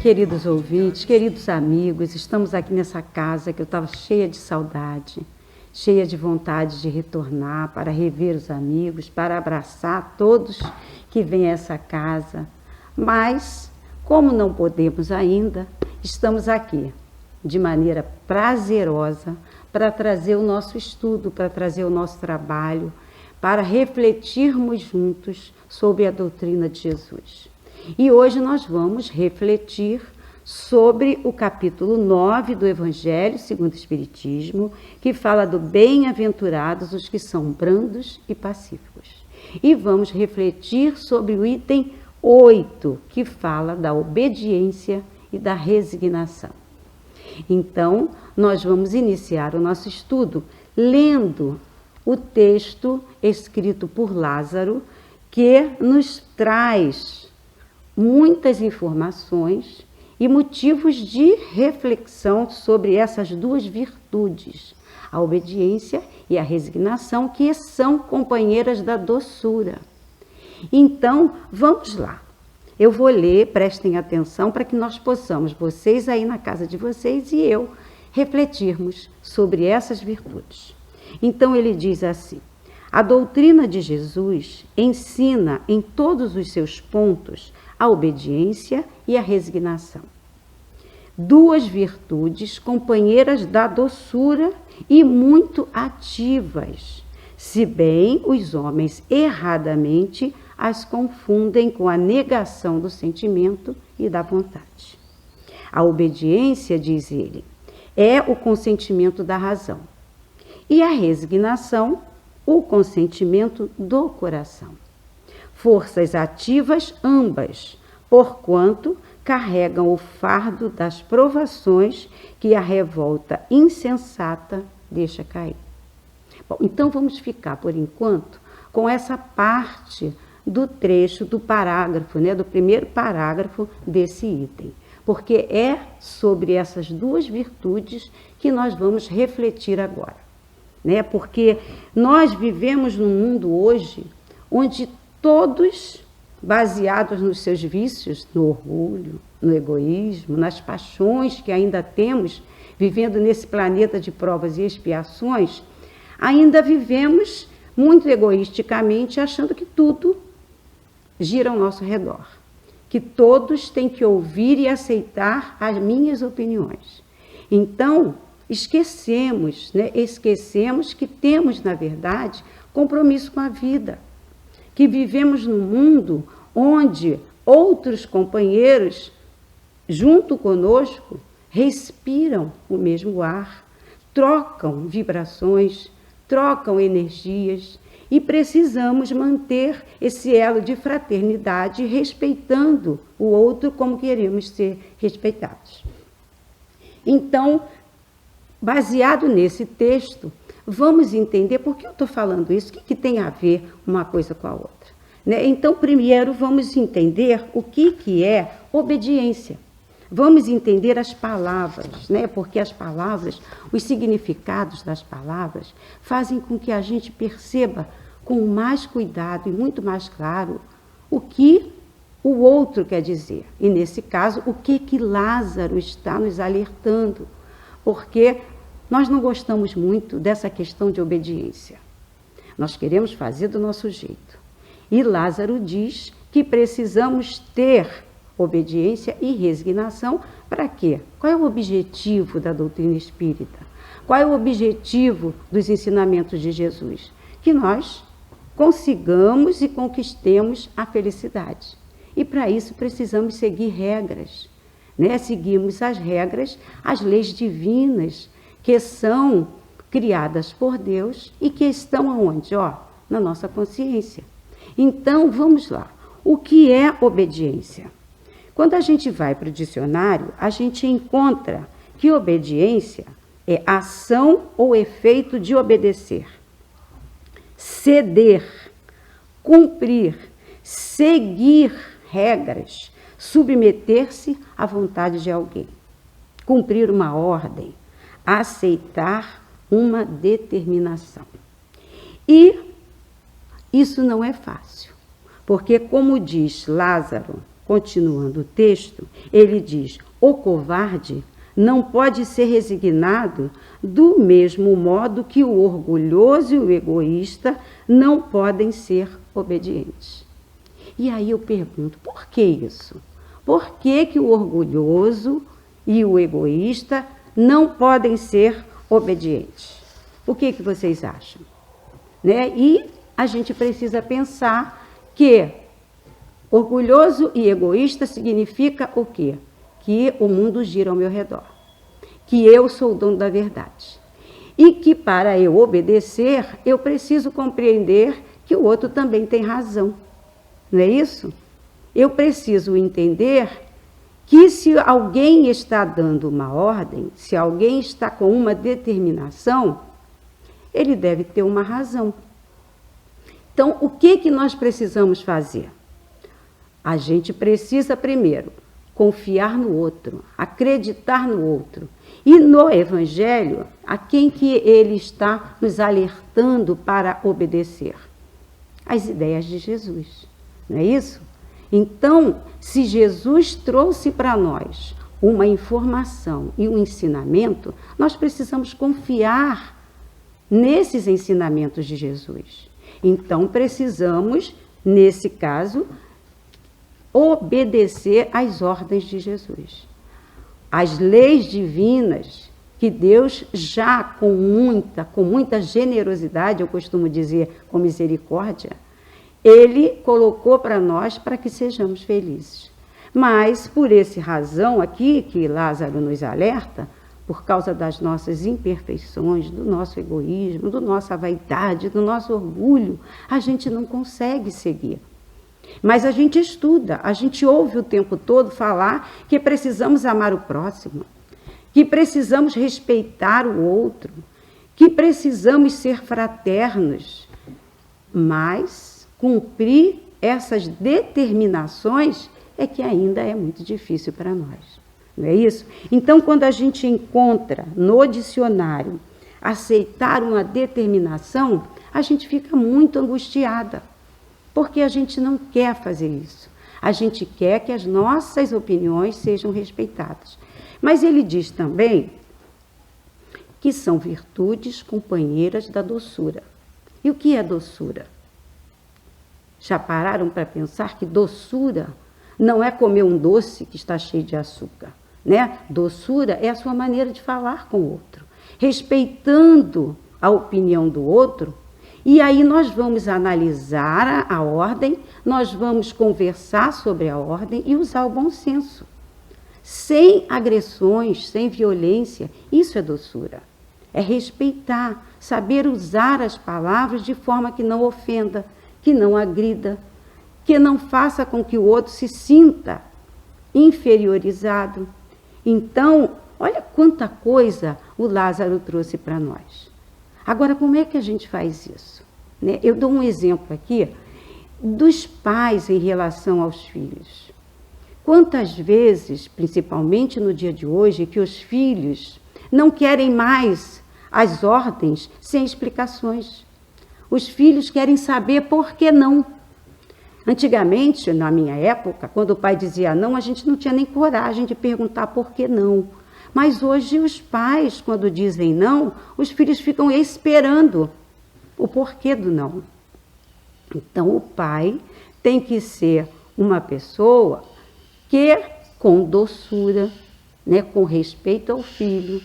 Queridos ouvintes, queridos amigos, estamos aqui nessa casa que eu estava cheia de saudade, cheia de vontade de retornar para rever os amigos, para abraçar todos que vêm a essa casa. Mas, como não podemos ainda, estamos aqui de maneira prazerosa para trazer o nosso estudo, para trazer o nosso trabalho, para refletirmos juntos sobre a doutrina de Jesus. E hoje nós vamos refletir sobre o capítulo 9 do Evangelho segundo o Espiritismo, que fala do bem-aventurados os que são brandos e pacíficos. E vamos refletir sobre o item 8, que fala da obediência e da resignação. Então, nós vamos iniciar o nosso estudo lendo o texto escrito por Lázaro, que nos traz muitas informações e motivos de reflexão sobre essas duas virtudes, a obediência e a resignação, que são companheiras da doçura. Então, vamos lá. Eu vou ler, prestem atenção para que nós possamos, vocês aí na casa de vocês e eu, refletirmos sobre essas virtudes. Então, ele diz assim: a doutrina de Jesus ensina em todos os seus pontos a obediência e a resignação. Duas virtudes companheiras da doçura e muito ativas, se bem os homens erradamente as confundem com a negação do sentimento e da vontade. A obediência, diz ele, é o consentimento da razão, e a resignação, o consentimento do coração. Forças ativas ambas, porquanto carregam o fardo das provações que a revolta insensata deixa cair. Bom, então vamos ficar, por enquanto, com essa parte do trecho do parágrafo, do primeiro parágrafo desse item, porque é sobre essas duas virtudes que nós vamos refletir agora. Porque nós vivemos num mundo hoje onde todos, baseados nos seus vícios, no orgulho, no egoísmo, nas paixões que ainda temos, vivendo nesse planeta de provas e expiações, ainda vivemos muito egoisticamente, achando que tudo gira ao nosso redor, que todos têm que ouvir e aceitar as minhas opiniões. Então, esquecemos que temos, na verdade, compromisso com a vida, que vivemos num mundo onde outros companheiros, junto conosco, respiram o mesmo ar, trocam vibrações, trocam energias, e precisamos manter esse elo de fraternidade, respeitando o outro como queremos ser respeitados. Então, baseado nesse texto, vamos entender por que eu estou falando isso, o que tem a ver uma coisa com a outra. Então, primeiro, vamos entender o que é obediência. Vamos entender as palavras, porque as palavras, os significados das palavras, fazem com que a gente perceba com mais cuidado e muito mais claro o que o outro quer dizer. E, nesse caso, o que Lázaro está nos alertando. Porque nós não gostamos muito dessa questão de obediência. Nós queremos fazer do nosso jeito. E Lázaro diz que precisamos ter obediência e resignação para quê? Qual é o objetivo da doutrina espírita? Qual é o objetivo dos ensinamentos de Jesus? Que nós consigamos e conquistemos a felicidade. E para isso precisamos seguir regras. Seguimos as regras, as leis divinas, que são criadas por Deus e que estão aonde? Na nossa consciência. Então, vamos lá. O que é obediência? Quando a gente vai para o dicionário, a gente encontra que obediência é ação ou efeito de obedecer, ceder, cumprir, seguir regras, submeter-se à vontade de alguém, cumprir uma ordem, aceitar uma determinação. E isso não é fácil, porque, como diz Lázaro, continuando o texto, ele diz: o covarde não pode ser resignado do mesmo modo que o orgulhoso e o egoísta não podem ser obedientes. E aí eu pergunto, por que isso? Por que o orgulhoso e o egoísta não podem ser obedientes? O que vocês acham? Né? E a gente precisa pensar que orgulhoso e egoísta significa o quê? Que o mundo gira ao meu redor, que eu sou o dono da verdade e que para eu obedecer, eu preciso compreender que o outro também tem razão. Não é isso? Eu preciso entender que se alguém está dando uma ordem, se alguém está com uma determinação, ele deve ter uma razão. Então, o que nós precisamos fazer? A gente precisa, primeiro, confiar no outro, acreditar no outro. E no Evangelho, a quem que ele está nos alertando para obedecer? As ideias de Jesus, não é isso? Então, se Jesus trouxe para nós uma informação e um ensinamento, nós precisamos confiar nesses ensinamentos de Jesus. Então, precisamos, nesse caso, obedecer às ordens de Jesus. As leis divinas que Deus já com muita generosidade, eu costumo dizer com misericórdia, Ele colocou para nós para que sejamos felizes. Mas, por essa razão aqui, que Lázaro nos alerta, por causa das nossas imperfeições, do nosso egoísmo, da nossa vaidade, do nosso orgulho, a gente não consegue seguir. Mas a gente estuda, a gente ouve o tempo todo falar que precisamos amar o próximo, que precisamos respeitar o outro, que precisamos ser fraternos, mas cumprir essas determinações é que ainda é muito difícil para nós. Não é isso? Então, quando a gente encontra no dicionário aceitar uma determinação, a gente fica muito angustiada, porque a gente não quer fazer isso. A gente quer que as nossas opiniões sejam respeitadas. Mas ele diz também que são virtudes companheiras da doçura. E o que é doçura? Já pararam para pensar que doçura não é comer um doce que está cheio de açúcar, né? Doçura é a sua maneira de falar com o outro, respeitando a opinião do outro. E aí nós vamos analisar a ordem, nós vamos conversar sobre a ordem e usar o bom senso. Sem agressões, sem violência, isso é doçura. É respeitar, saber usar as palavras de forma que não ofenda, que não agrida, que não faça com que o outro se sinta inferiorizado. Então, olha quanta coisa o Lázaro trouxe para nós. Agora, como é que a gente faz isso? Né? Eu dou um exemplo aqui dos pais em relação aos filhos. Quantas vezes, principalmente no dia de hoje, que os filhos não querem mais as ordens sem explicações. Os filhos querem saber por que não. Antigamente, na minha época, quando o pai dizia não, a gente não tinha nem coragem de perguntar por que não. Mas hoje os pais, quando dizem não, os filhos ficam esperando o porquê do não. Então, o pai tem que ser uma pessoa que, com doçura, né, com respeito ao filho,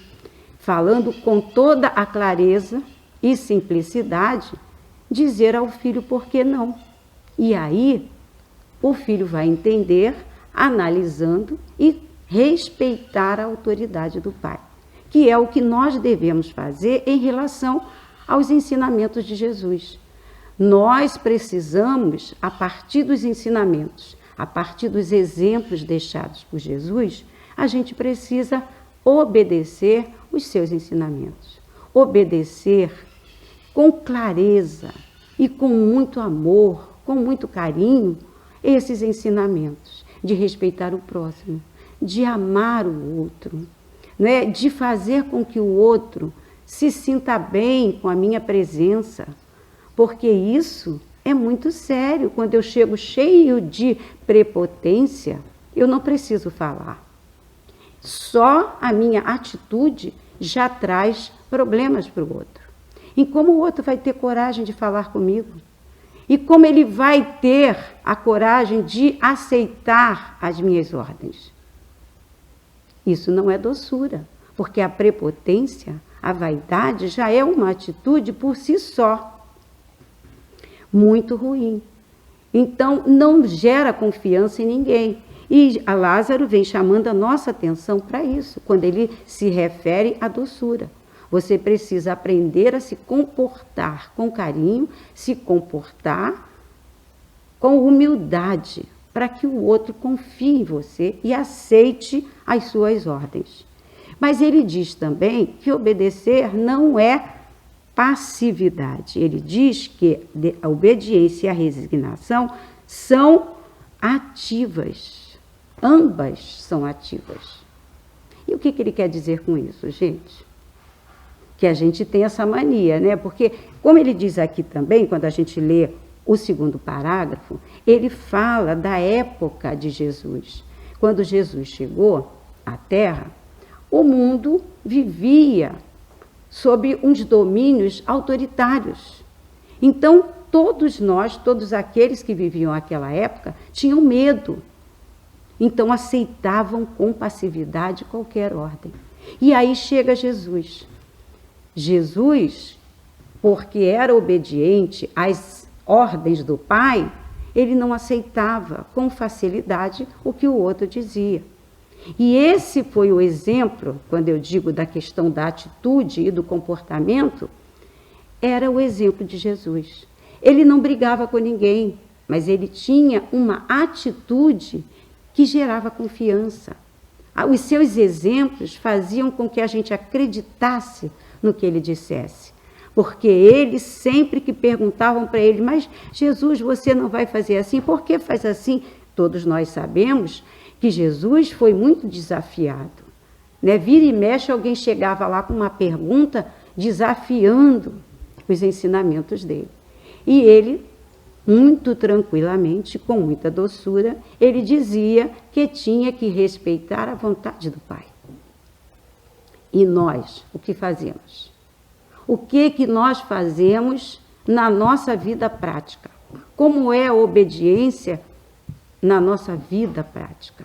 falando com toda a clareza e simplicidade, dizer ao filho por que não. E aí, o filho vai entender, analisando e respeitar a autoridade do pai, que é o que nós devemos fazer em relação aos ensinamentos de Jesus. Nós precisamos, a partir dos ensinamentos, a partir dos exemplos deixados por Jesus, a gente precisa obedecer os seus ensinamentos. Obedecer com clareza e com muito amor, com muito carinho, esses ensinamentos de respeitar o próximo, de amar o outro, né? De fazer com que o outro se sinta bem com a minha presença, porque isso é muito sério. Quando eu chego cheio de prepotência, eu não preciso falar. Só a minha atitude já traz problemas para o outro. E como o outro vai ter coragem de falar comigo? E como ele vai ter a coragem de aceitar as minhas ordens? Isso não é doçura, porque a prepotência, a vaidade, já é uma atitude por si só muito ruim. Então, não gera confiança em ninguém. E a Lázaro vem chamando a nossa atenção para isso, quando ele se refere à doçura. Você precisa aprender a se comportar com carinho, se comportar com humildade, para que o outro confie em você e aceite as suas ordens. Mas ele diz também que obedecer não é passividade. Ele diz que a obediência e a resignação são ativas. Ambas são ativas. E o que ele quer dizer com isso, gente? Que a gente tem essa mania, né? Porque, como ele diz aqui também, quando a gente lê o segundo parágrafo, ele fala da época de Jesus. Quando Jesus chegou à Terra, o mundo vivia sob uns domínios autoritários. Então, todos nós, todos aqueles que viviam naquela época, tinham medo. Então, aceitavam com passividade qualquer ordem. E aí chega Jesus. Jesus, porque era obediente às ordens do Pai, ele não aceitava com facilidade o que o outro dizia. E esse foi o exemplo, quando eu digo da questão da atitude e do comportamento, era o exemplo de Jesus. Ele não brigava com ninguém, mas ele tinha uma atitude que gerava confiança. Os seus exemplos faziam com que a gente acreditasse no que ele dissesse. Porque eles, sempre que perguntavam para ele, mas Jesus, você não vai fazer assim? Por que faz assim? Todos nós sabemos que Jesus foi muito desafiado. Né? Vira e mexe, alguém chegava lá com uma pergunta desafiando os ensinamentos dele. E ele, muito tranquilamente, com muita doçura, ele dizia que tinha que respeitar a vontade do Pai. E nós, o que fazemos? O que nós fazemos na nossa vida prática? Como é a obediência na nossa vida prática?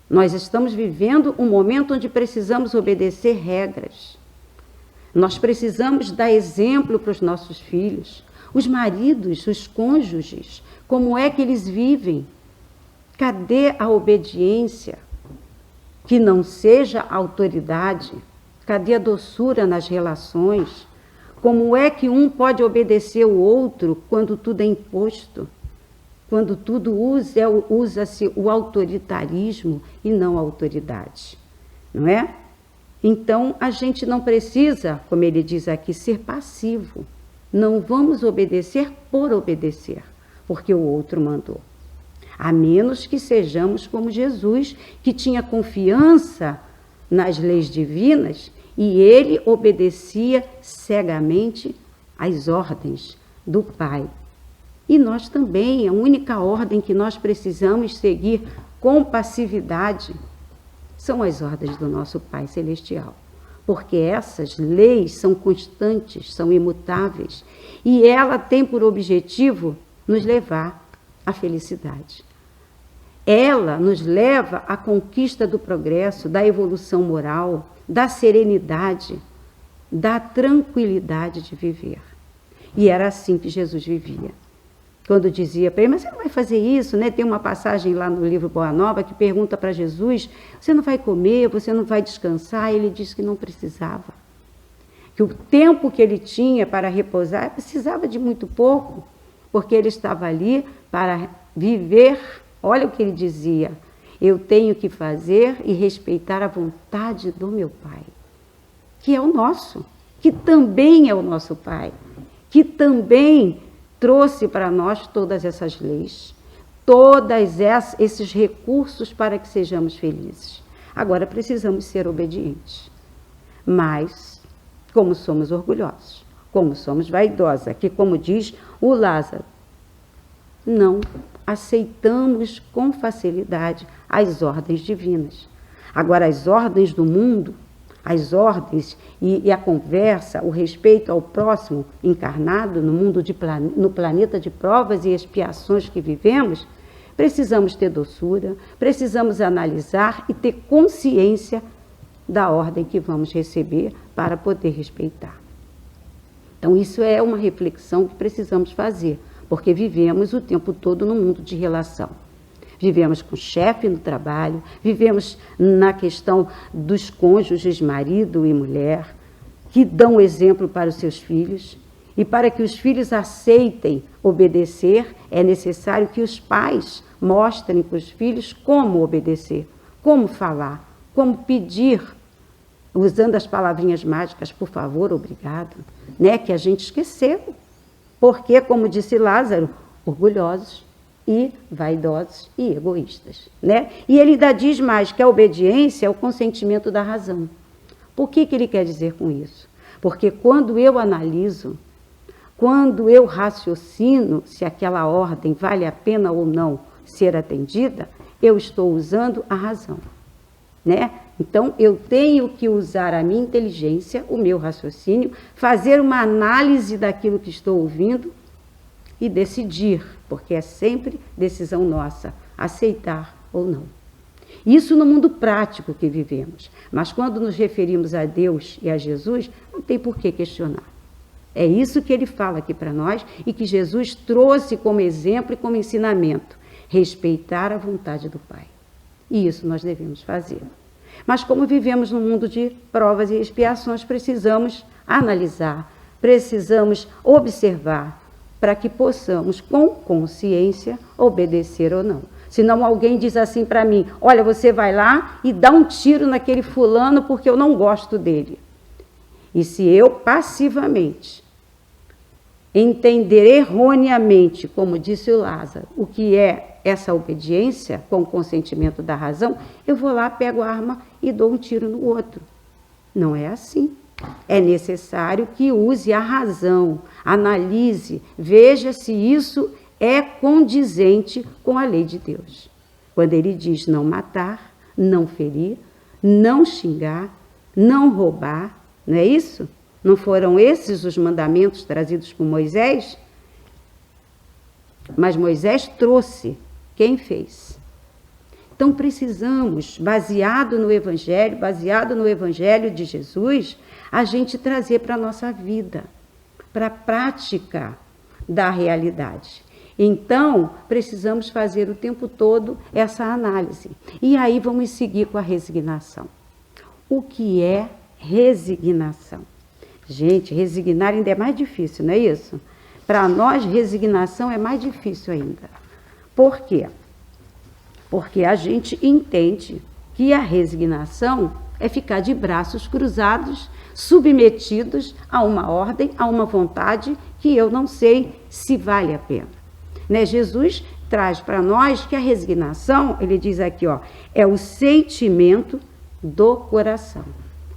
Nós estamos vivendo um momento onde precisamos obedecer regras. Nós precisamos dar exemplo para os nossos filhos, os maridos, os cônjuges, como é que eles vivem? Cadê a obediência? Que não seja autoridade. Cadê a doçura nas relações? Como é que um pode obedecer o outro quando tudo é imposto? Quando tudo usa-se o autoritarismo e não a autoridade, não é? Então, a gente não precisa, como ele diz aqui, ser passivo. Não vamos obedecer por obedecer, porque o outro mandou. A menos que sejamos como Jesus, que tinha confiança nas leis divinas e ele obedecia cegamente às ordens do Pai. E nós também, a única ordem que nós precisamos seguir com passividade são as ordens do nosso Pai Celestial. Porque essas leis são constantes, são imutáveis, e ela tem por objetivo nos levar à felicidade. Ela nos leva à conquista do progresso, da evolução moral, da serenidade, da tranquilidade de viver. E era assim que Jesus vivia. Quando dizia para ele, mas você não vai fazer isso, né? Tem uma passagem lá no livro Boa Nova que pergunta para Jesus, você não vai comer, você não vai descansar? E ele disse que não precisava. Que o tempo que ele tinha para repousar precisava de muito pouco, porque ele estava ali para viver. Olha o que ele dizia, eu tenho que fazer e respeitar a vontade do meu Pai, que é o nosso, que também é o nosso Pai, que também trouxe para nós todas essas leis, todos esses recursos para que sejamos felizes. Agora precisamos ser obedientes, mas como somos orgulhosos, como somos vaidosos, que como diz o Lázaro, não aceitamos com facilidade as ordens divinas. Agora, as ordens do mundo, as ordens e a conversa, o respeito ao próximo encarnado no mundo no planeta de provas e expiações que vivemos, precisamos ter doçura, precisamos analisar e ter consciência da ordem que vamos receber para poder respeitar. Então, isso é uma reflexão que precisamos fazer, porque vivemos o tempo todo no mundo de relação. Vivemos com o chefe no trabalho, vivemos na questão dos cônjuges, marido e mulher, que dão exemplo para os seus filhos. E para que os filhos aceitem obedecer, é necessário que os pais mostrem para os filhos como obedecer, como falar, como pedir, usando as palavrinhas mágicas, por favor, obrigado, né? Que a gente esqueceu. Porque, como disse Lázaro, orgulhosos e vaidosos e egoístas, né? E ele ainda diz mais que a obediência é o consentimento da razão. Por que ele quer dizer com isso? Porque quando eu analiso, quando eu raciocino se aquela ordem vale a pena ou não ser atendida, eu estou usando a razão, né? Então, eu tenho que usar a minha inteligência, o meu raciocínio, fazer uma análise daquilo que estou ouvindo e decidir, porque é sempre decisão nossa, aceitar ou não. Isso no mundo prático que vivemos. Mas quando nos referimos a Deus e a Jesus, não tem por que questionar. É isso que ele fala aqui para nós e que Jesus trouxe como exemplo e como ensinamento. Respeitar a vontade do Pai. E isso nós devemos fazer. Mas como vivemos num mundo de provas e expiações, precisamos analisar, precisamos observar para que possamos, com consciência, obedecer ou não. Senão alguém diz assim para mim, olha, você vai lá e dá um tiro naquele fulano porque eu não gosto dele. E se eu passivamente entender erroneamente, como disse o Lázaro, o que é essa obediência com o consentimento da razão, eu vou lá, pego a arma e dou um tiro no outro. Não é assim. É necessário que use a razão, analise, veja se isso é condizente com a lei de Deus. Quando ele diz não matar, não ferir, não xingar, não roubar, não é isso? Não foram esses os mandamentos trazidos por Moisés? Mas Moisés trouxe. Quem fez? Então precisamos, baseado no Evangelho de Jesus, a gente trazer para a nossa vida, para a prática da realidade. Então, precisamos fazer o tempo todo essa análise. E aí vamos seguir com a resignação. O que é resignação? Gente, resignar ainda é mais difícil, não é isso? Para nós, resignação é mais difícil ainda. Por quê? Porque a gente entende que a resignação é ficar de braços cruzados, submetidos a uma ordem, a uma vontade que eu não sei se vale a pena. Né? Jesus traz para nós que a resignação, ele diz aqui, ó, é o sentimento do coração.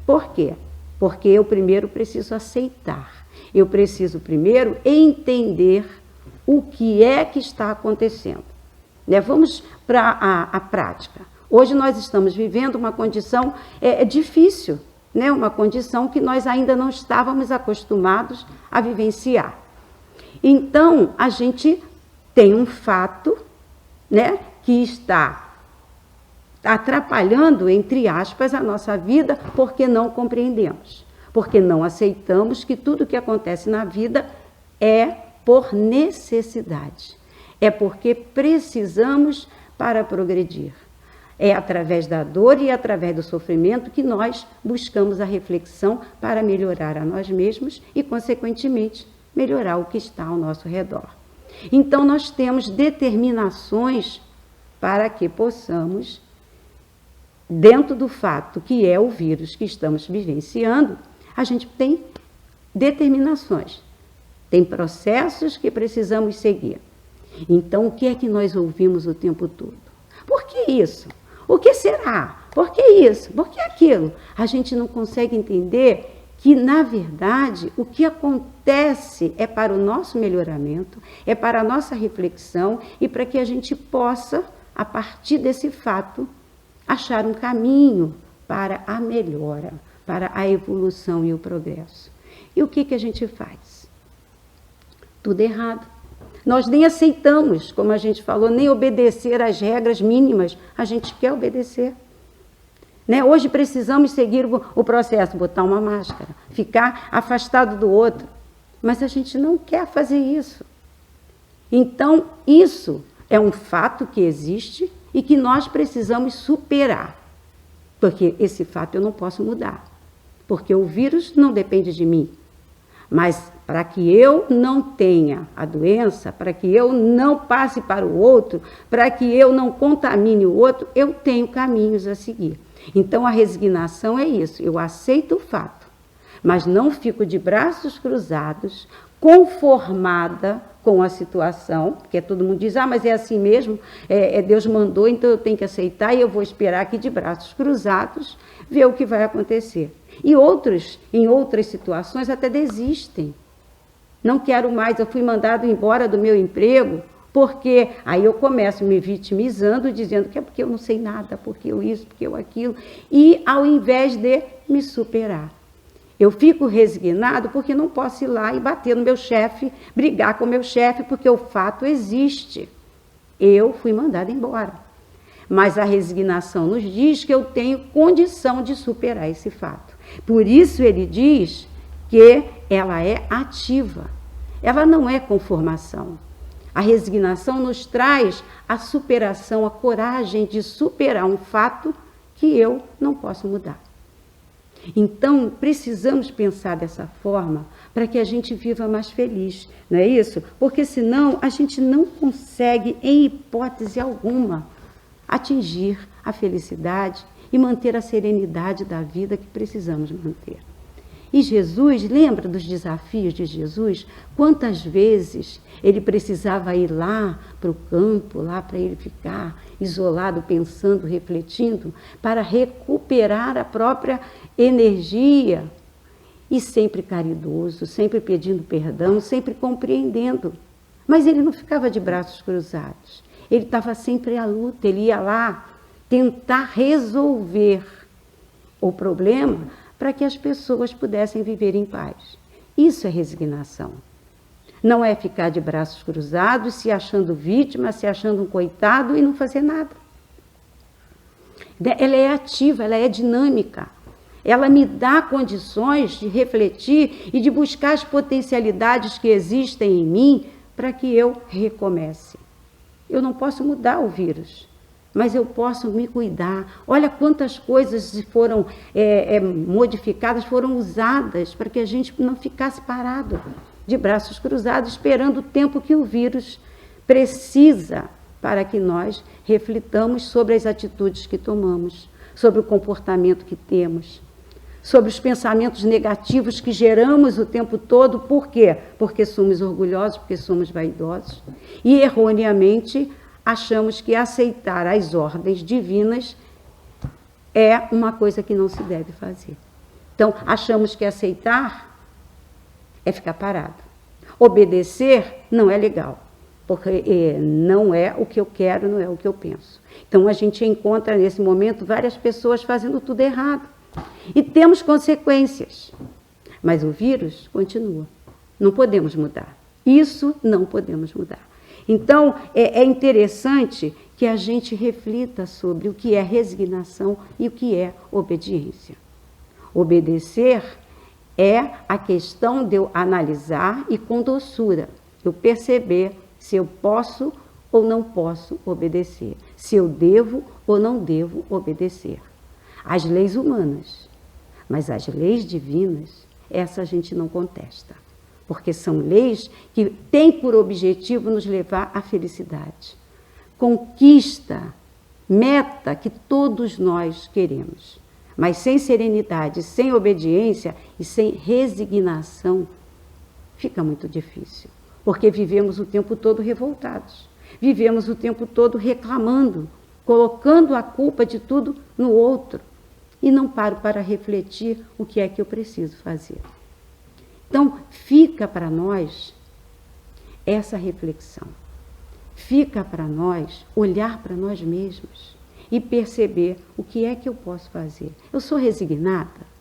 Por quê? Porque eu primeiro preciso aceitar. Eu preciso primeiro entender o que é que está acontecendo. Né? Vamos para a prática. Hoje nós estamos vivendo uma condição difícil, né? Uma condição que nós ainda não estávamos acostumados a vivenciar. Então, a gente tem um fato, né, que está atrapalhando, entre aspas, a nossa vida, porque não compreendemos, porque não aceitamos que tudo que acontece na vida é por necessidade, é porque precisamos para progredir. É através da dor e através do sofrimento que nós buscamos a reflexão para melhorar a nós mesmos e, consequentemente, melhorar o que está ao nosso redor. Então, nós temos determinações para que possamos, dentro do fato que é o vírus que estamos vivenciando, a gente tem determinações, tem processos que precisamos seguir. Então, o que é que nós ouvimos o tempo todo? Por que isso? O que será? Por que isso? Por que aquilo? A gente não consegue entender que, na verdade, o que acontece é para o nosso melhoramento, é para a nossa reflexão e para que a gente possa, a partir desse fato, achar um caminho para a melhora, para a evolução e o progresso. E o que a gente faz? Tudo errado. Nós nem aceitamos, como a gente falou, nem obedecer às regras mínimas. A gente quer obedecer. Né? Hoje precisamos seguir o processo, botar uma máscara, ficar afastado do outro. Mas a gente não quer fazer isso. Então, isso é um fato que existe e que nós precisamos superar. Porque esse fato eu não posso mudar. Porque o vírus não depende de mim. Mas para que eu não tenha a doença, para que eu não passe para o outro, para que eu não contamine o outro, eu tenho caminhos a seguir. Então a resignação é isso, eu aceito o fato, mas não fico de braços cruzados, conformada com a situação, porque todo mundo diz, mas é assim mesmo, Deus mandou, então eu tenho que aceitar e eu vou esperar aqui de braços cruzados, ver o que vai acontecer. E outros, em outras situações, até desistem. Não quero mais, eu fui mandado embora do meu emprego, porque aí eu começo me vitimizando, dizendo que é porque eu não sei nada, porque eu isso, porque eu aquilo, e ao invés de me superar. Eu fico resignado porque não posso ir lá e bater no meu chefe, brigar com o meu chefe, porque o fato existe. Eu fui mandada embora. Mas a resignação nos diz que eu tenho condição de superar esse fato. Por isso ele diz que ela é ativa. Ela não é conformação. A resignação nos traz a superação, a coragem de superar um fato que eu não posso mudar. Então, precisamos pensar dessa forma para que a gente viva mais feliz, não é isso? Porque senão a gente não consegue, em hipótese alguma, atingir a felicidade e manter a serenidade da vida que precisamos manter. E Jesus, lembra dos desafios de Jesus? Quantas vezes ele precisava ir lá para o campo, lá para ele ficar isolado, pensando, refletindo, para recuperar a própria energia. E sempre caridoso, sempre pedindo perdão, sempre compreendendo. Mas ele não ficava de braços cruzados. Ele estava sempre à luta, ele ia lá tentar resolver o problema para que as pessoas pudessem viver em paz. Isso é resignação. Não é ficar de braços cruzados, se achando vítima, se achando um coitado e não fazer nada. Ela é ativa, ela é dinâmica. Ela me dá condições de refletir e de buscar as potencialidades que existem em mim para que eu recomece. Eu não posso mudar o vírus, mas eu posso me cuidar. Olha quantas coisas foram modificadas, foram usadas para que a gente não ficasse parado, de braços cruzados, esperando o tempo que o vírus precisa para que nós reflitamos sobre as atitudes que tomamos, sobre o comportamento que temos, sobre os pensamentos negativos que geramos o tempo todo. Por quê? Porque somos orgulhosos, porque somos vaidosos e erroneamente achamos que aceitar as ordens divinas é uma coisa que não se deve fazer. Então, achamos que aceitar é ficar parado. Obedecer não é legal, porque não é o que eu quero, não é o que eu penso. Então, a gente encontra nesse momento várias pessoas fazendo tudo errado. E temos consequências. Mas o vírus continua. Não podemos mudar. Isso não podemos mudar. Então, é interessante que a gente reflita sobre o que é resignação e o que é obediência. Obedecer é a questão de eu analisar e com doçura, eu perceber se eu posso ou não posso obedecer, se eu devo ou não devo obedecer. As leis humanas, mas as leis divinas, essa a gente não contesta. Porque são leis que têm por objetivo nos levar à felicidade. Conquista, meta que todos nós queremos. Mas sem serenidade, sem obediência e sem resignação, fica muito difícil. Porque vivemos o tempo todo revoltados. Vivemos o tempo todo reclamando, colocando a culpa de tudo no outro. e não paro para refletir o que é que eu preciso fazer. Então, fica para nós essa reflexão. Fica para nós olhar para nós mesmos e perceber o que é que eu posso fazer. Eu sou resignada?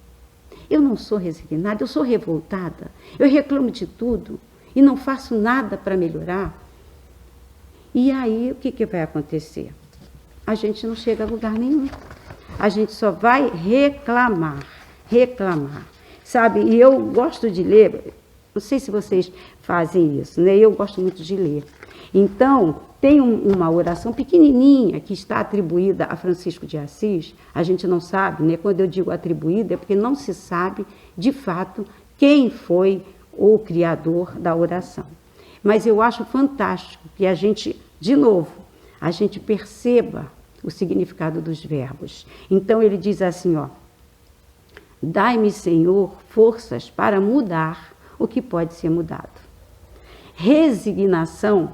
Eu não sou resignada, eu sou revoltada. Eu reclamo de tudo e não faço nada para melhorar. E aí, o que vai acontecer? A gente não chega a lugar nenhum. A gente só vai reclamar. Sabe, e eu gosto de ler, não sei se vocês fazem isso, né? Eu gosto muito de ler. Então, tem uma oração pequenininha que está atribuída a Francisco de Assis. A gente não sabe, né? Quando eu digo atribuída, é porque não se sabe, de fato, quem foi o criador da oração. Mas eu acho fantástico que a gente, de novo, a gente perceba o significado dos verbos. Então, ele diz assim, ó: dai-me, Senhor, forças para mudar o que pode ser mudado. Resignação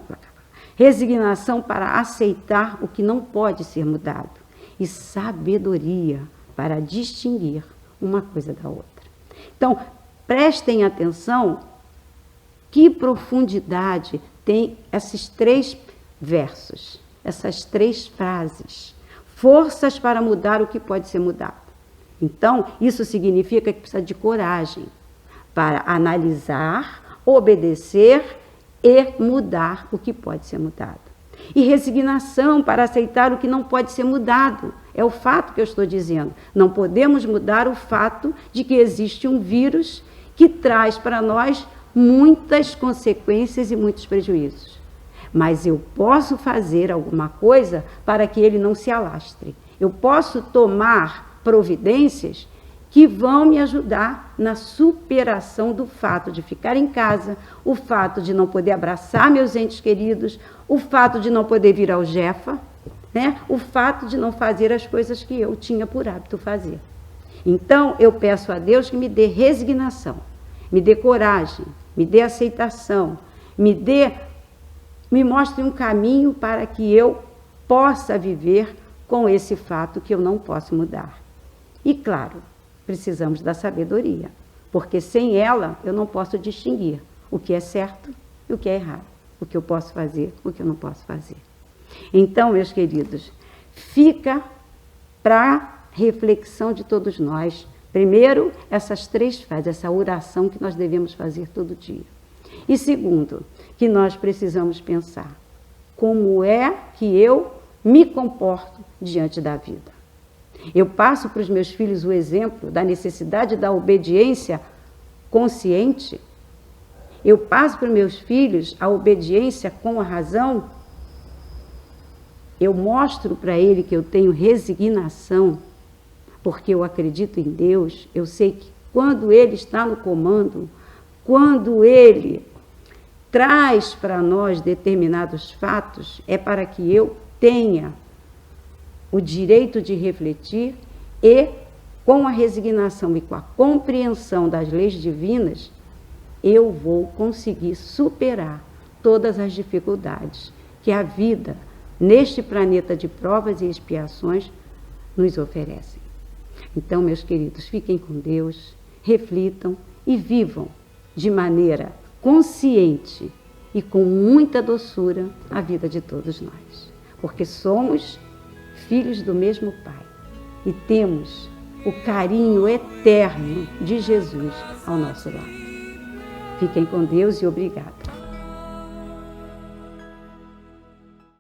para aceitar o que não pode ser mudado. E sabedoria para distinguir uma coisa da outra. Então, prestem atenção que profundidade tem esses 3 versos, essas 3 frases. Forças para mudar o que pode ser mudado. Então, isso significa que precisa de coragem para analisar, obedecer e mudar o que pode ser mudado. E resignação para aceitar o que não pode ser mudado. É o fato que eu estou dizendo. Não podemos mudar o fato de que existe um vírus que traz para nós muitas consequências e muitos prejuízos. Mas eu posso fazer alguma coisa para que ele não se alastre. Eu posso tomar providências que vão me ajudar na superação do fato de ficar em casa, o fato de não poder abraçar meus entes queridos, o fato de não poder vir ao Jefa, né? O fato de não fazer as coisas que eu tinha por hábito fazer. Então, eu peço a Deus que me dê resignação, me dê coragem, me dê aceitação, me mostre um caminho para que eu possa viver com esse fato que eu não posso mudar. E, claro, precisamos da sabedoria, porque sem ela eu não posso distinguir o que é certo e o que é errado, o que eu posso fazer, o que eu não posso fazer. Então, meus queridos, fica para reflexão de todos nós, primeiro, essas 3 frases, essa oração que nós devemos fazer todo dia. E segundo, que nós precisamos pensar como é que eu me comporto diante da vida. Eu passo para os meus filhos o exemplo da necessidade da obediência consciente. Eu passo para os meus filhos a obediência com a razão. Eu mostro para ele que eu tenho resignação, porque eu acredito em Deus. Eu sei que quando Ele está no comando, quando Ele traz para nós determinados fatos, é para que eu tenha o direito de refletir e, com a resignação e com a compreensão das leis divinas, eu vou conseguir superar todas as dificuldades que a vida, neste planeta de provas e expiações, nos oferece. Então, meus queridos, fiquem com Deus, reflitam e vivam de maneira consciente e com muita doçura a vida de todos nós. Porque somos filhos do mesmo Pai e temos o carinho eterno de Jesus ao nosso lado. Fiquem com Deus e obrigada.